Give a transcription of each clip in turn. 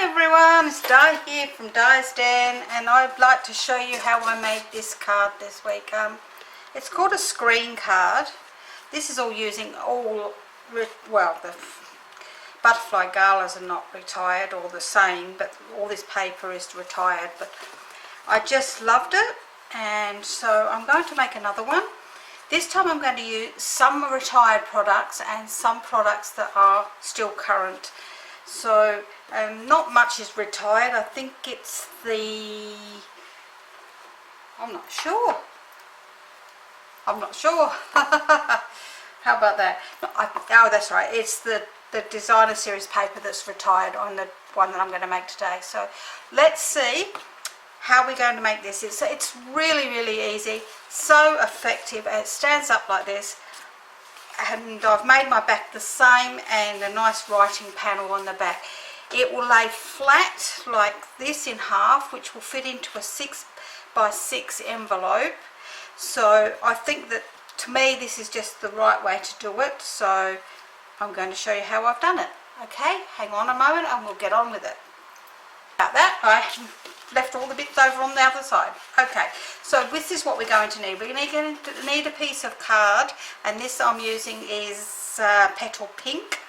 Hi everyone, it's Di here from Di's Den, and I'd like to show you how I made this card this week. It's called a screen card. This is all using the butterfly galas are not retired or the same, but all this paper is retired, but I just loved it, and so I'm going to make another one. This time I'm going to use some retired products and some products that are still current. So not much is retired. I think it's I'm not sure. How about that? Oh, that's right. It's the designer series paper that's retired on the one that I'm going to make today. So let's see how we're going to make this. It's really easy, so effective, and it stands up like this. And I've made my back the same, and a nice writing panel on the back. It will lay flat like this in half, which will fit into a 6x6 envelope. So I think that, to me, this is just the right way to do it. So I'm going to show you how I've done it. Okay, hang on a moment and we'll get on with it. About that, I left all the bits over on the other side. Okay, so this is what we're going to need. We're going to need a piece of card, and this I'm using is Petal Pink,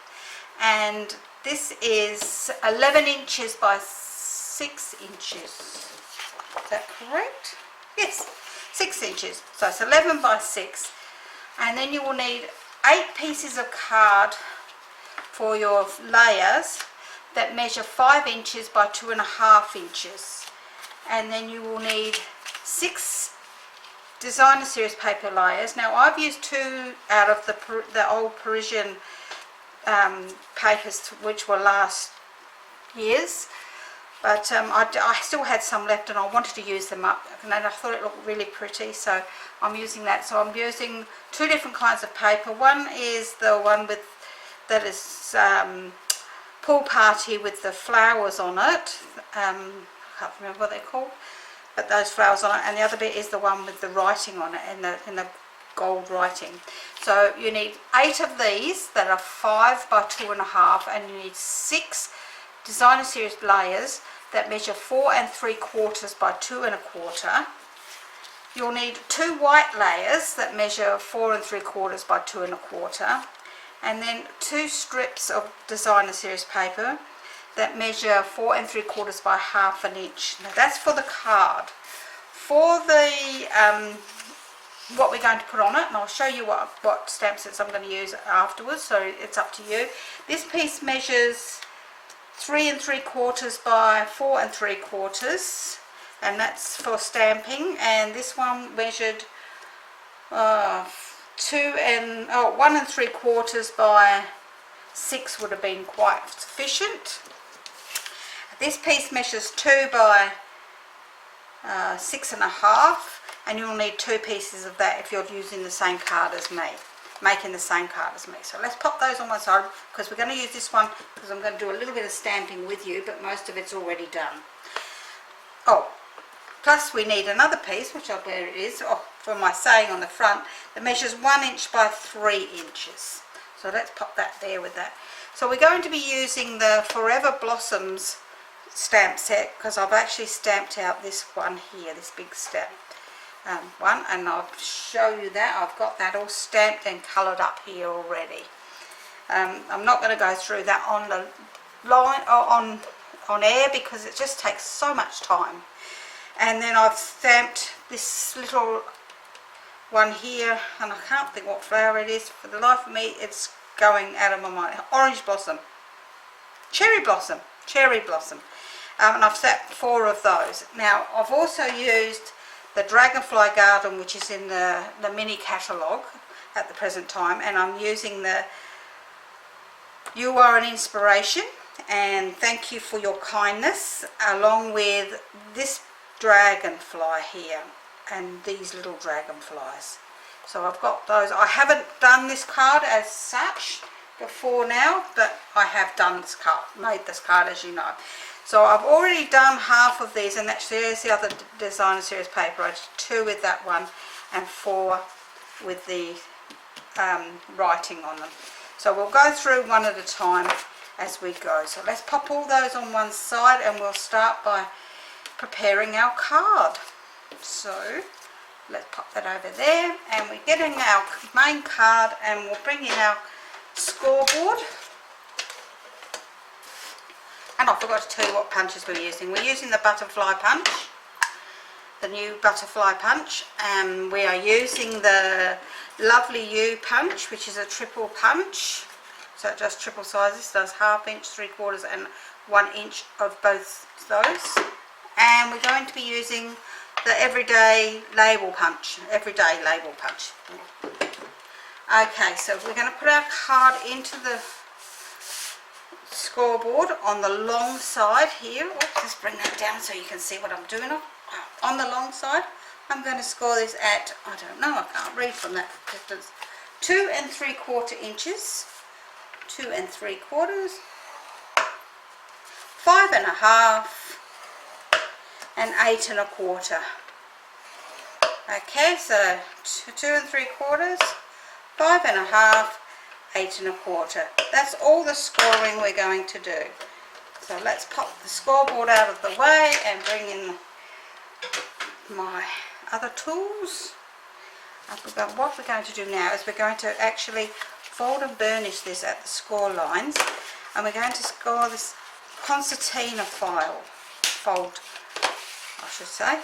and this is 11 inches by 6 inches. Is that correct? Yes, 6 inches. So it's 11 by 6, and then you will need 8 pieces of card for your layers that measure 5 inches by 2.5 inches, and then you will need 6 designer series paper layers. Now I've used 2 out of the old Parisian papers, which were last year's, but I still had some left and I wanted to use them up, and I thought it looked really pretty, so I'm using that. So I'm using 2 different kinds of paper. One is the one that is Pool Party with the flowers on it. I can't remember what they're called, but those flowers on it, and the other bit is the one with the writing on it, in the gold writing. So you need 8 of these that are 5 by 2.5, and you need 6 designer series layers that measure 4 3/4 by 2 1/4. You'll need 2 white layers that measure 4 3/4 by 2 1/4. And then 2 strips of designer series paper that measure 4 3/4 by 1/2 inch. Now that's for the card. For the what we're going to put on it, and I'll show you what stamp sets I'm going to use afterwards, so it's up to you. This piece measures 3 3/4 by 4 3/4, and that's for stamping. And this one measured 1 3/4 by 6 would have been quite sufficient. This piece measures 2 by 6.5, and you'll need 2 pieces of that if you're using the same card as me, making the same card as me. So let's pop those on one side, because we're going to use this one because I'm going to do a little bit of stamping with you, but most of it's already done. Oh, plus we need another piece, which I bet it is, for my saying on the front, that measures 1 inch by 3 inches. So let's pop that there with that. So we're going to be using the Forever Blossoms stamp set, because I've actually stamped out this one here, this big stamp one, and I'll show you that. I've got that all stamped and coloured up here already. I'm not going to go through that on the line or on air, because it just takes so much time. And then I've stamped this little one here, and I can't think what flower it is. For the life of me, it's going out of my mind. Orange blossom. Cherry blossom. And I've stamped 4 of those. Now, I've also used the Dragonfly Garden, which is in the mini catalogue at the present time, and I'm using the You Are an Inspiration and Thank You for Your Kindness, along with this dragonfly here and these little dragonflies. So I've got those. I haven't done this card as such before now, but I have done this card, made this card, as you know. So I've already done half of these, and actually there's the other designer series paper. I did 2 with that one and 4 with the writing on them. So we'll go through one at a time. as we go. So let's pop all those on one side and we'll start by preparing our card. So let's pop that over there, and we're getting our main card, and we'll bring in our scoreboard. And I forgot to tell you what punches we're using. We're using the Butterfly Punch, the new Butterfly Punch, and we are using the Lovely You Punch, which is a triple punch. So it does triple sizes, does 1/2 inch, 3/4 and 1 inch of both those. And we're going to be using the Everyday Label Punch. Okay, so we're going to put our card into the scoreboard on the long side here. Oops, let's bring that down so you can see what I'm doing. On the long side, I'm going to score this at, I don't know, I can't read from that distance, 2 3/4 inches, 2 3/4, 5 1/2, and 8 1/4. Okay, so 2 3/4, 5 1/2, 8 1/4. That's all the scoring we're going to do. So let's pop the scoreboard out of the way and bring in my other tools. What we're going to do now is we're going to actually fold and burnish this at the score lines, and we're going to score this concertina fold, I should say.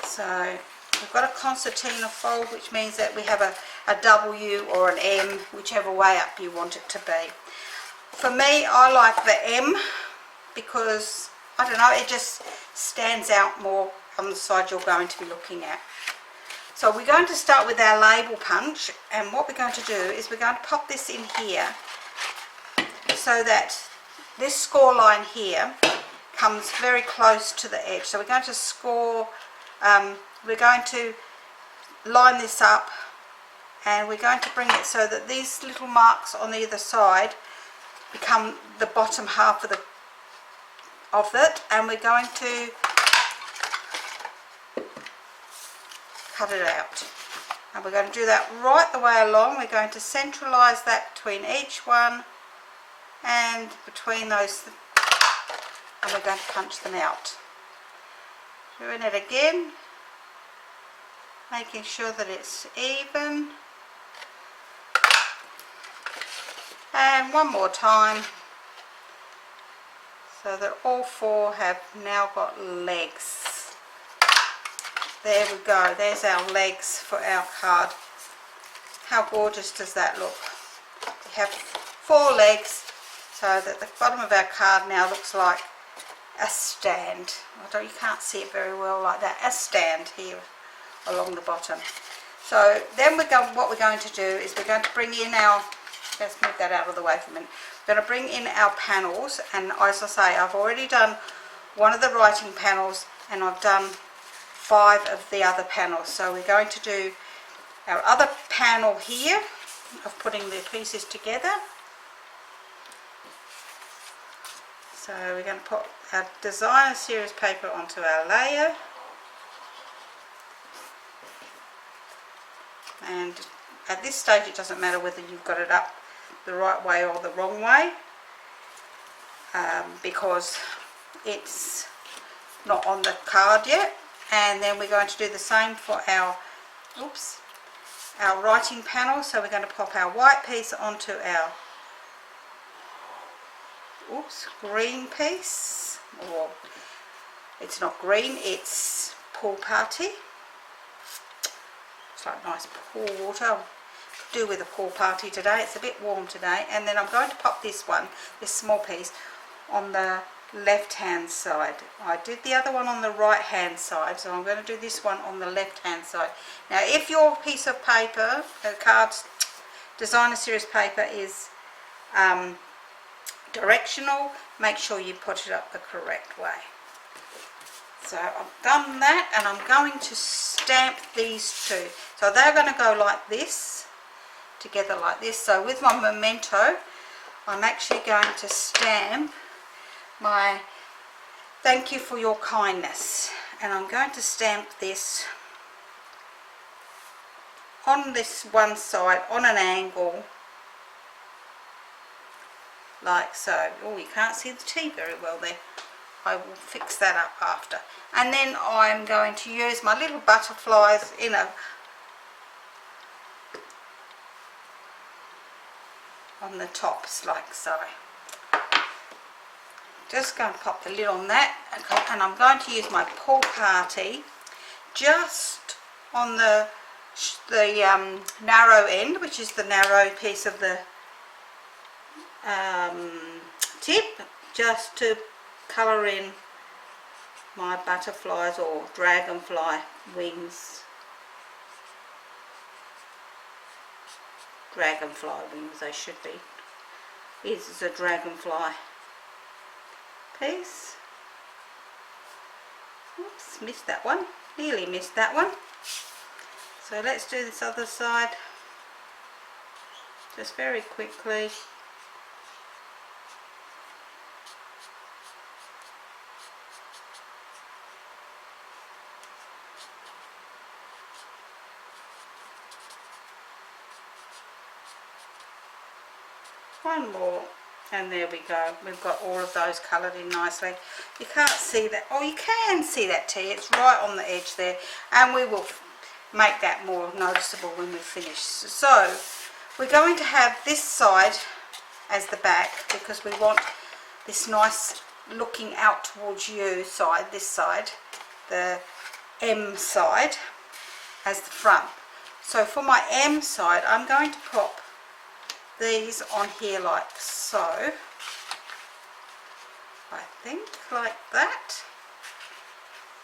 So we've got a concertina fold, which means that we have a W or an M, whichever way up you want it to be. For me, I like the M because, I don't know, it just stands out more on the side you're going to be looking at. So we're going to start with our label punch, and what we're going to do is we're going to pop this in here so that this score line here comes very close to the edge. So we're going to score, we're going to line this up, and we're going to bring it so that these little marks on either side become the bottom half of it, and we're going to cut it out. And we're going to do that right the way along. We're going to centralize that between each one and between those, and we're going to punch them out. Doing it again, making sure that it's even, and one more time, so that all four have now got legs. There we go, there's our legs for our card. How gorgeous does that look? We have 4 legs, so that the bottom of our card now looks like a stand. You can't see it very well like that. A stand here along the bottom. So then what we're going to do is we're going to bring in our, let's move that out of the way for a minute. We're going to bring in our panels, and as I say, I've already done one of the writing panels and I've done 5 of the other panels. So we're going to do our other panel here of putting the pieces together. So we're going to put our designer series paper onto our layer, and at this stage it doesn't matter whether you've got it up the right way or the wrong way, because it's not on the card yet. And then we're going to do the same for our writing panel. So we're going to pop our white piece onto our green piece, or it's not green, it's pool party. It's like nice pool water. Could do with a pool party today. It's a bit warm today. And then I'm going to pop this small piece on the left hand side. I did the other one on the right hand side, so I'm going to do this one on the left hand side. Now if your piece of paper, the cards designer series paper, is directional, make sure you put it up the correct way. So I've done that, and I'm going to stamp these 2. So they're going to go like this, together like this. So with my memento, I'm actually going to stamp my thank you for your kindness, and I'm going to stamp this on this one side on an angle like so. Oh, you can't see the T very well there. I will fix that up after. And then I'm going to use my little butterflies in a on the tops like so. Just going to pop the lid on that, okay, and I'm going to use my pull party just on the narrow end, which is the narrow piece of the tip, just to colour in my butterflies or dragonfly wings. Dragonfly wings they should be. This is a dragonfly piece. Oops, missed that one. Nearly missed that one. So let's do this other side just very quickly. One more, and there we go. We've got all of those coloured in nicely. You can't see that. Oh, you can see that T. It's right on the edge there, and we will make that more noticeable when we finish. So we're going to have this side as the back because we want this nice looking out towards you side, this side, the M side, as the front. So for my M side, I'm going to pop these on here like so. I think like that.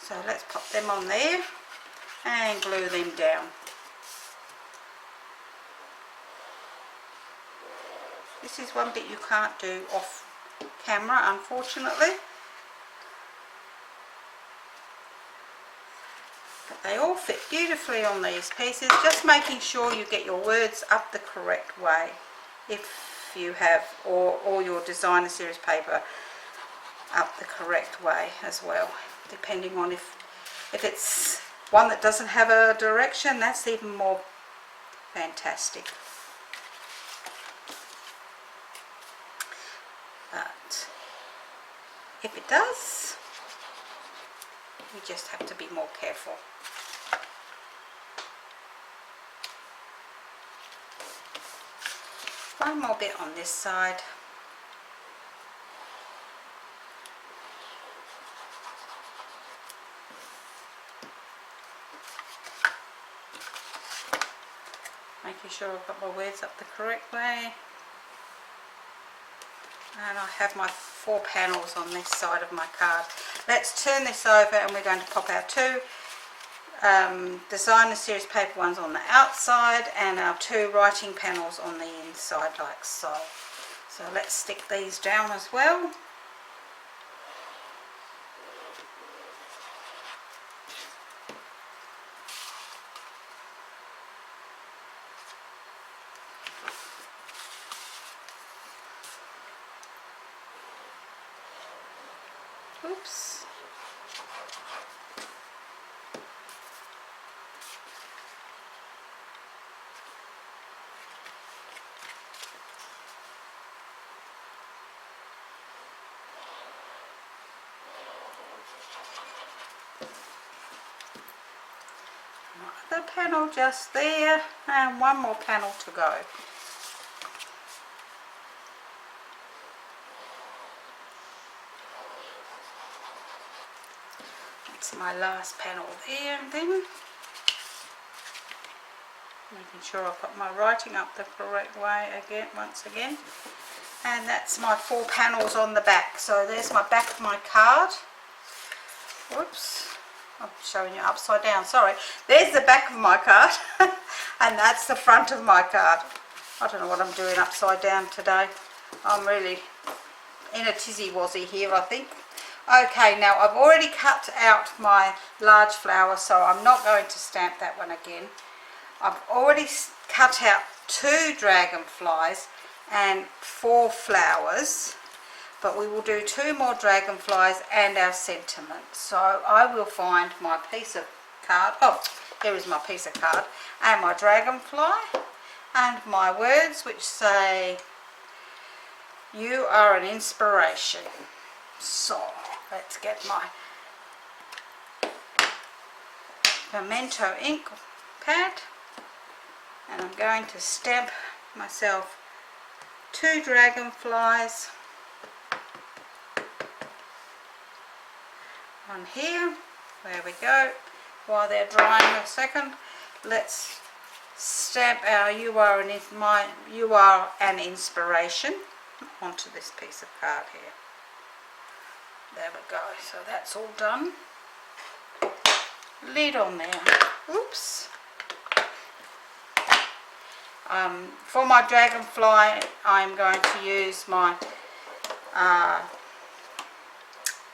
So let's pop them on there and glue them down. This is one bit you can't do off camera, unfortunately. But they all fit beautifully on these pieces, just making sure you get your words up the correct way. If you have or your designer series paper up the correct way as well, depending on if it's one that doesn't have a direction, that's even more fantastic. But if it does, we just have to be more careful. One more bit on this side. Making sure I've got my words up the correct way. And I have my 4 panels on this side of my card. Let's turn this over and we're going to pop our 2 designer series paper ones on the outside and our 2 writing panels on the inside like so. So let's stick these down as well. Oops. The panel just there, and one more panel to go. That's my last panel there, and then making sure I've got my writing up the correct way again, once again. And that's my 4 panels on the back. So there's my back of my card. Whoops. I'm showing you upside down, sorry. There's the back of my card and that's the front of my card. I don't know what I'm doing upside down today. I'm really in a tizzy-wazzy here, I think. Okay, now I've already cut out my large flower, so I'm not going to stamp that one again. I've already cut out 2 dragonflies and 4 flowers. But we will do 2 more dragonflies and our sentiment. So I will find my piece of card. Oh, here is my piece of card. And my dragonfly. And my words which say, You are an inspiration. So let's get my pimento ink pad, and I'm going to stamp myself 2 dragonflies on here. There we go. While they're drying a second, let's stamp our you are an inspiration onto this piece of card here. There we go. So that's all done. Lid on there. Oops. For my dragonfly, I'm going to use my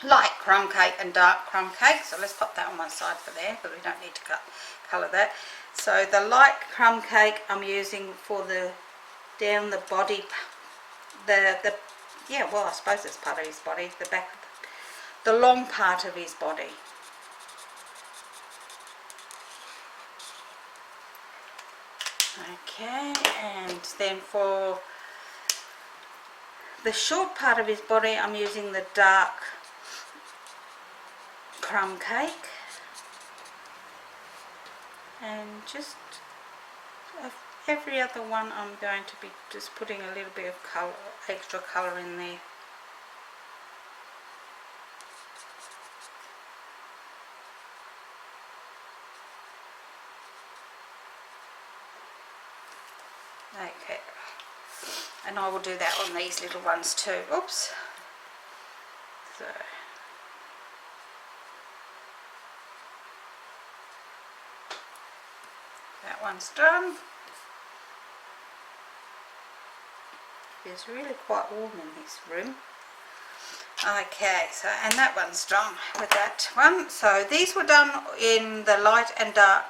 light crumb cake and dark crumb cake. So let's pop that on one side for there, because we don't need to colour that. So the light crumb cake I'm using for the down the body, yeah, well, I suppose it's part of his body, the back, the long part of his body. Okay, and then for the short part of his body, I'm using the dark crumb cake, and just every other one I'm going to be just putting a little bit of colour, extra colour in there. Okay, and I will do that on these little ones too. Oops. So that one's done. It's really quite warm in this room. Okay, so and that one's done with that one. So these were done in the light and dark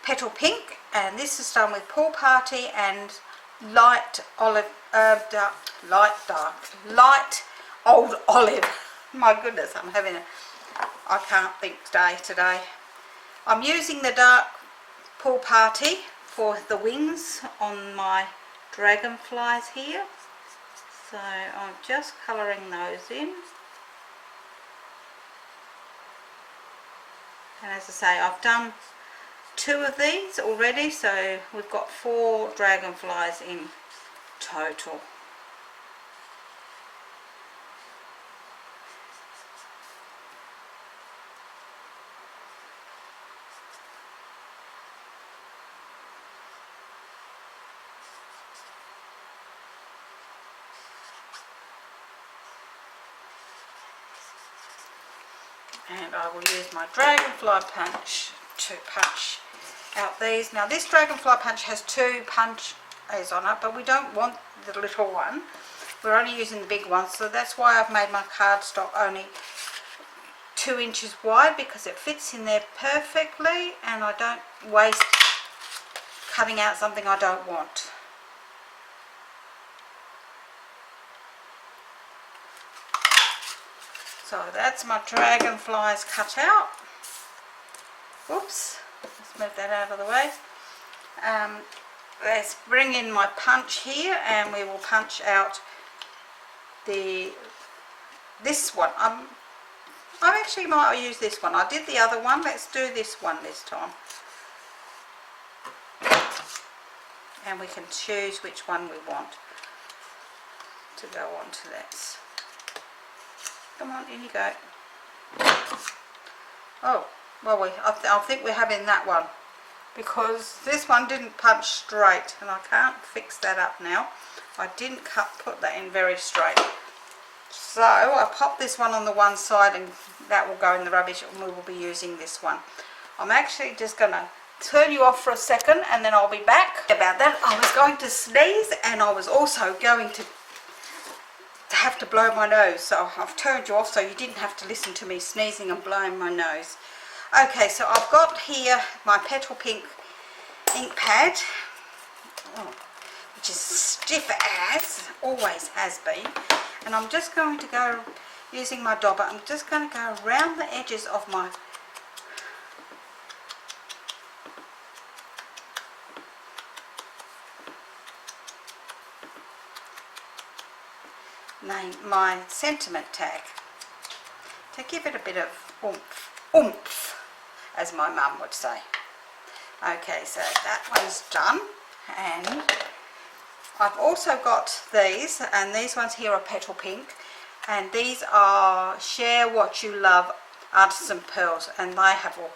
petal pink, and this is done with Pool Party and light olive, light old olive. My goodness, I can't think today. I'm using the dark Pool Party for the wings on my dragonflies here. So I'm just colouring those in. And as I say, I've done 2 of these already, so we've got 4 dragonflies in total. And I will use my Dragonfly Punch to punch out these. Now this Dragonfly Punch has 2 punches on it, but we don't want the little one. We're only using the big one, so that's why I've made my cardstock only 2 inches wide, because it fits in there perfectly and I don't waste cutting out something I don't want. So that's my dragonflies cut out. Oops, let's move that out of the way. Let's bring in my punch here, and we will punch out this one. I actually might use this one. I did the other one. Let's do this one this time. And we can choose which one we want to go on to this. Come on, in you go. Oh, well, I think we're having that one, because this one didn't punch straight, and I can't fix that up now. I didn't put that in very straight. So I pop this one on the one side, and that will go in the rubbish, and we will be using this one. I'm actually just going to turn you off for a second, and then I'll be back. About that, I was going to sneeze, and I was also going to have to blow my nose, so I've turned you off so you didn't have to listen to me sneezing and blowing my nose. Okay, so I've got here my petal pink ink pad, which is stiff as, always has been, and I'm just going to go, using my dauber, I'm just going to go around the edges of my my sentiment tag to give it a bit of oomph, as my mum would say. Okay, so that one's done, and I've also got these, and these ones here are petal pink, and these are Share What You Love Artisan Pearls, and they have all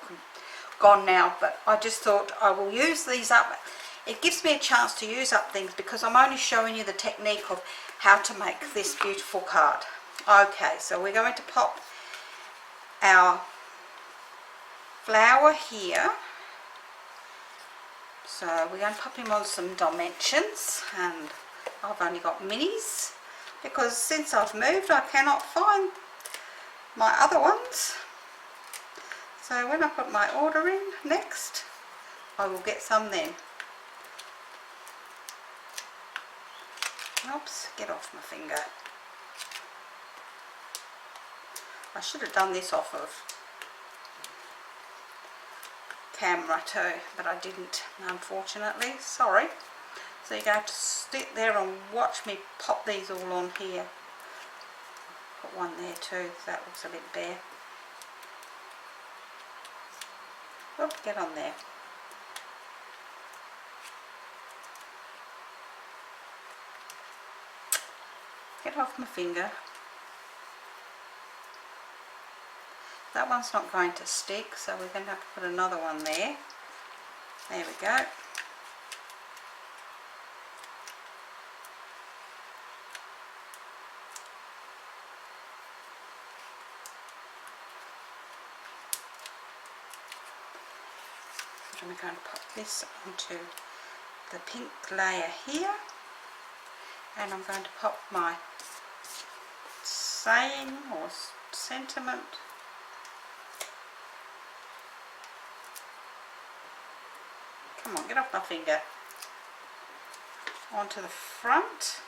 gone now, but I just thought I will use these up. It gives me a chance to use up things because I'm only showing you the technique of how to make this beautiful card. Okay, so we're going to pop our flower here. So we're going to pop him on some dimensions, and I've only got minis because since I've moved I cannot find my other ones. So when I put my order in next, I will get some then. Oops, get off my finger. I should have done this off of camera too, but I didn't, unfortunately. Sorry. So you're going to sit there and watch me pop these all on here. Put one there too, that looks a bit bare. Oh, get on there. Get off my finger. That one's not going to stick, so we're going to have to put another one there. There we go. And we're going to pop this onto the pink layer here, and I'm going to pop my saying or sentiment come on, get off my finger, onto the front.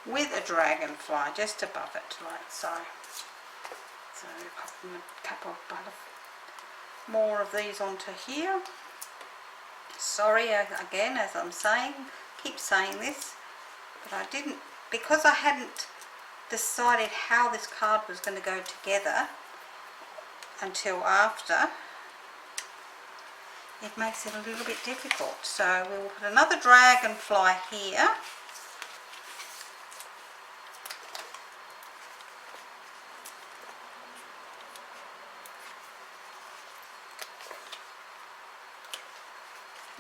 With a dragonfly just above it, like so. So pop a couple of more of these onto here. Sorry again, as I'm saying, keep saying this, but I didn't, because I hadn't decided how this card was going to go together until after. It makes it a little bit difficult. So we'll put another dragonfly here.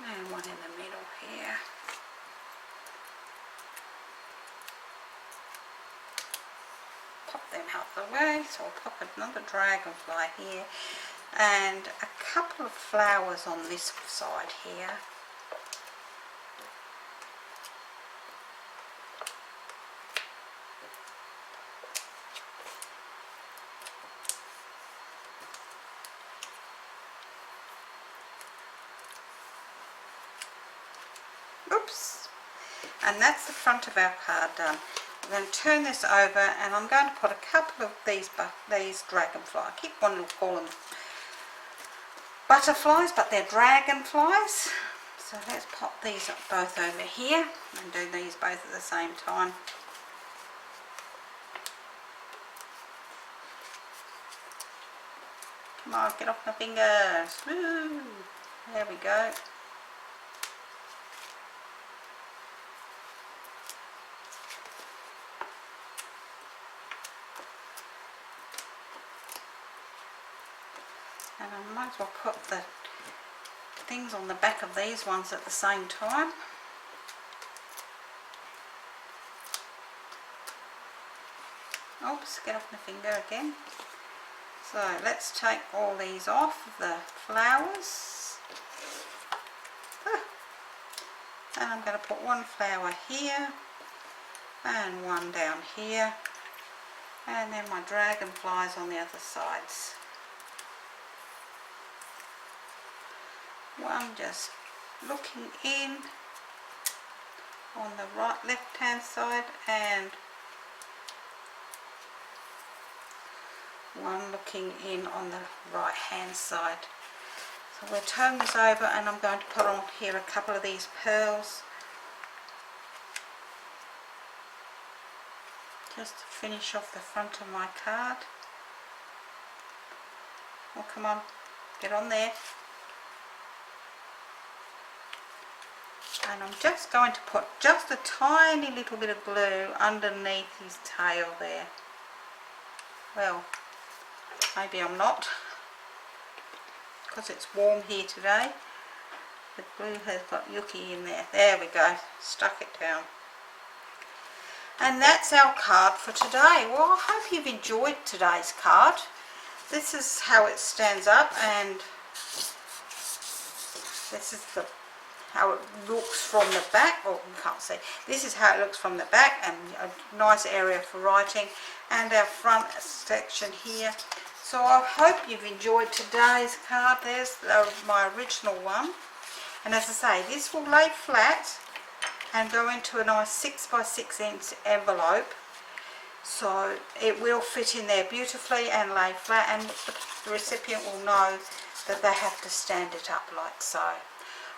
And one in the middle here. Pop them out the way, so I'll pop another dragonfly here and a couple of flowers on this side here. Oops, and that's the front of our card done. I'm going to turn this over, and I'm going to put a couple of these dragonfly. I keep wanting to call them butterflies, but they're dragonflies. So let's pop these up both over here and do these both at the same time. Come on, get off my fingers. Woo! There we go. And I might as well put the things on the back of these ones at the same time. Oops, get off my finger again. So let's take all these off the flowers. And I'm going to put one flower here and one down here, and then my dragonflies on the other sides. One just looking in on the left hand side, and one looking in on the right hand side. So we'll turn this over and I'm going to put on here a couple of these pearls. Just to finish off the front of my card. Oh, come on, get on there. And I'm just going to put just a tiny little bit of glue underneath his tail there. Well, maybe I'm not, because it's warm here today. The glue has got yucky in there. There we go, stuck it down. And that's our card for today. Well, I hope you've enjoyed today's card. This is how it stands up, and this is how it looks from the back. Oh, you can't see. This is how it looks from the back, and a nice area for writing, and our front section here. So I hope you've enjoyed today's card. There's my original one, and as I say, this will lay flat and go into a nice 6 by 6 inch envelope, so it will fit in there beautifully and lay flat, and the recipient will know that they have to stand it up like so.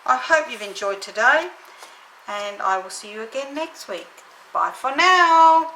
I hope you've enjoyed today, and I will see you again next week. Bye for now.